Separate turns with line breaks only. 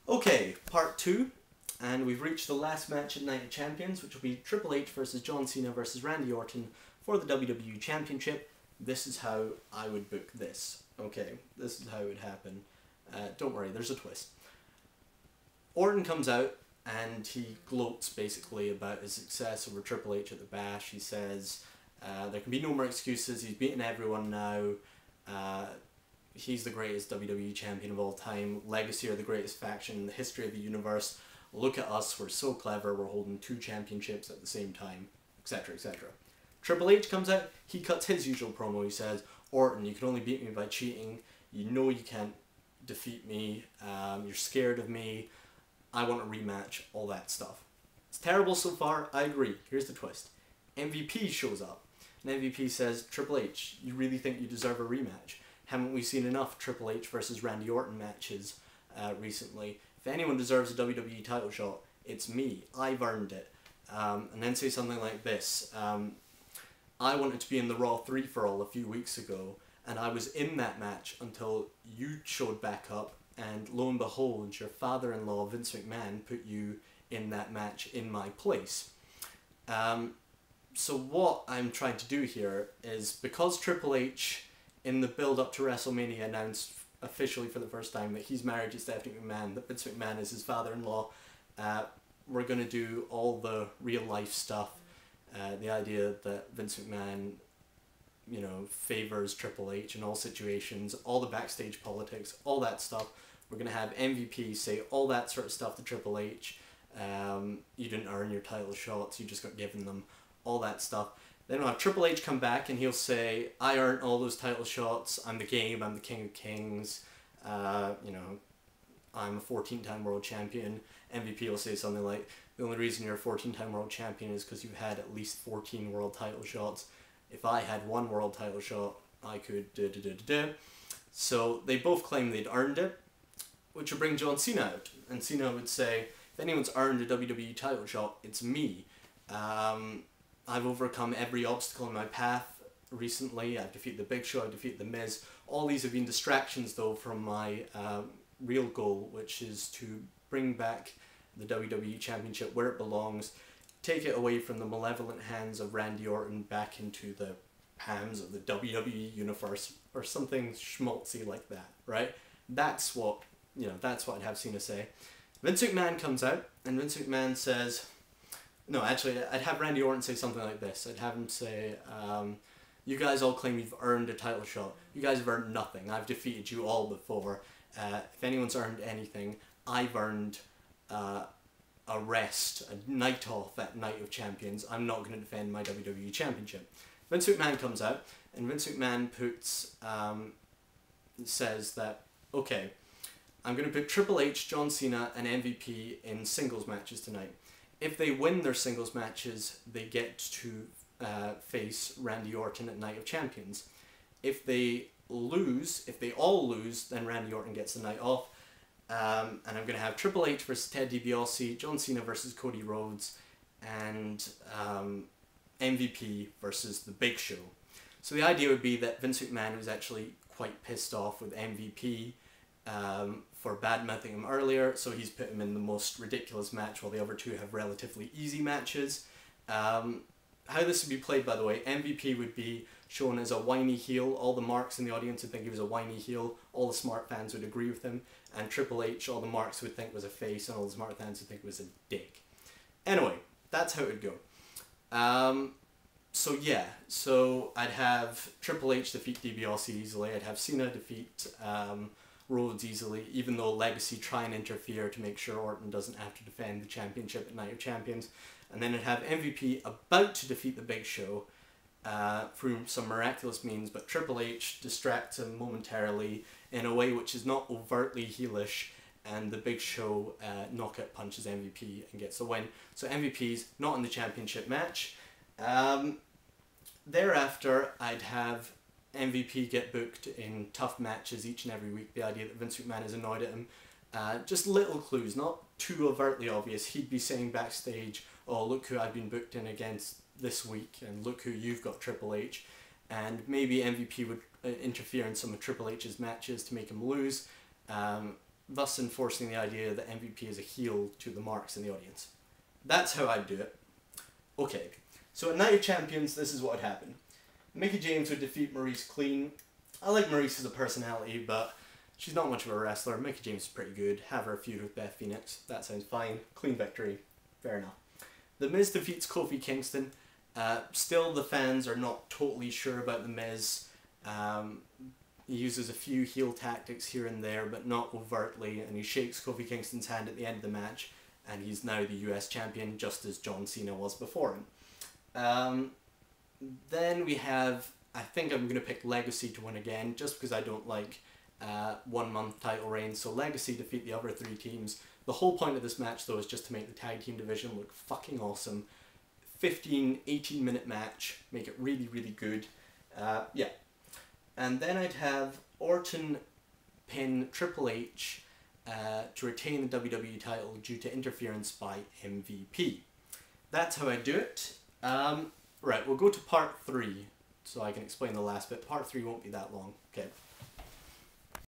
Okay, part 2, and we've reached the last match at Night of Champions, which will be Triple H versus John Cena versus Randy Orton for the WWE Championship. This is how I would book this. Okay, this is how it would happen. Don't worry, there's a twist. Orton comes out and he gloats basically about his success over Triple H at the Bash. He says there can be no more excuses, he's beaten everyone now. He's the greatest WWE champion of all time. Legacy are the greatest faction in the history of the universe. Look at us, we're so clever, we're holding 2 championships at the same time, etc, etc. Triple H comes out, he cuts his usual promo. He says, Orton, you can only beat me by cheating. You know you can't defeat me. You're scared of me. I want a rematch, all that stuff. It's terrible so far, I agree. Here's the twist. MVP shows up, and MVP says, Triple H, you really think you deserve a rematch? Haven't we seen enough Triple H versus Randy Orton matches recently? If anyone deserves a WWE title shot, it's me. I've earned it. And then say something like this. I wanted to be in the Raw 3-for-All a few weeks ago, and I was in that match until you showed back up, and lo and behold, your father-in-law, Vince McMahon, put you in that match in my place. So what I'm trying to do here is, because Triple H, in the build-up to WrestleMania, announced officially for the first time that he's married to Stephanie McMahon, that Vince McMahon is his father-in-law, we're going to do all the real-life stuff. The idea that Vince McMahon, you know, favors Triple H in all situations, all the backstage politics, all that stuff. We're going to have MVP say all that sort of stuff to Triple H. You didn't earn your title shots, you just got given them, all that stuff. Then we'll have Triple H come back and he'll say, I earned all those title shots, I'm the game, I'm the king of kings, you know, I'm a 14-time world champion. MVP will say something like, the only reason you're a 14-time world champion is because you've had at least 14 world title shots. If I had 1 world title shot, I could da-da-da-da-da. So they both claim they'd earned it, which would bring John Cena out. And Cena would say, if anyone's earned a WWE title shot, it's me. I've overcome every obstacle in my path recently. I've defeated the Big Show, I've defeated the Miz. All these have been distractions though from my real goal, which is to bring back the WWE Championship where it belongs, take it away from the malevolent hands of Randy Orton back into the hands of the WWE Universe, or something schmaltzy like that, right? That's what, you know, that's what I'd have Cena say. Vince McMahon comes out, and Vince McMahon says, no, actually, I'd have Randy Orton say something like this. I'd have him say, you guys all claim you've earned a title shot. You guys have earned nothing. I've defeated you all before. If anyone's earned anything, I've earned a rest, a night off at Night of Champions. I'm not going to defend my WWE Championship. Vince McMahon comes out, and Vince McMahon puts, says that, okay, I'm going to put Triple H, John Cena, and MVP in singles matches tonight. If they win their singles matches, they get to face Randy Orton at Night of Champions. If they lose, if they all lose, then Randy Orton gets the night off. And I'm going to have Triple H versus Ted DiBiase, John Cena versus Cody Rhodes, and MVP versus The Big Show. So the idea would be that Vince McMahon was actually quite pissed off with MVP for bad-mouthing him earlier, so he's put him in the most ridiculous match while the other 2 have relatively easy matches. How this would be played, by the way, MVP would be shown as a whiny heel. All the marks in the audience would think he was a whiny heel. All the smart fans would agree with him. And Triple H, all the marks would think was a face, and all the smart fans would think was a dick. Anyway, that's how it would go. So yeah, so I'd have Triple H defeat DiBiase easily. I'd have Cena defeat Rhodes easily, even though Legacy try and interfere to make sure Orton doesn't have to defend the championship at Night of Champions. And then I'd have MVP about to defeat the Big Show through some miraculous means, but Triple H distracts him momentarily in a way which is not overtly heelish, and the Big Show knockout punches MVP and gets the win. So MVP's not in the championship match. Thereafter, I'd have MVP get booked in tough matches each and every week. The idea that Vince McMahon is annoyed at him. Just little clues, not too overtly obvious. He'd be saying backstage, oh, look who I've been booked in against this week, and look who you've got, Triple H. And maybe MVP would interfere in some of Triple H's matches to make him lose. thus enforcing the idea that MVP is a heel to the marks in the audience. That's how I'd do it. Okay, so at Night of Champions, this is what would happen. Mickie James would defeat Maurice clean. I like Maurice as a personality, but she's not much of a wrestler. Mickie James is pretty good. Have her feud with Beth Phoenix. That sounds fine. Clean victory. Fair enough. The Miz defeats Kofi Kingston. Still, the fans are not totally sure about The Miz. He uses a few heel tactics here and there, but not overtly, and he shakes Kofi Kingston's hand at the end of the match, and he's now the US champion, just as John Cena was before him. Then we have, I think I'm going to pick Legacy to win again, just because I don't like 1 month title reigns, so Legacy defeat the other 3 teams. The whole point of this match, though, is just to make the tag team division look fucking awesome. 15, 18 minute match, make it really, really good. Yeah. And then I'd have Orton pin Triple H to retain the WWE title due to interference by MVP. That's how I do it. Right, we'll go to part 3, so I can explain the last bit. Part 3 won't be that long. Okay.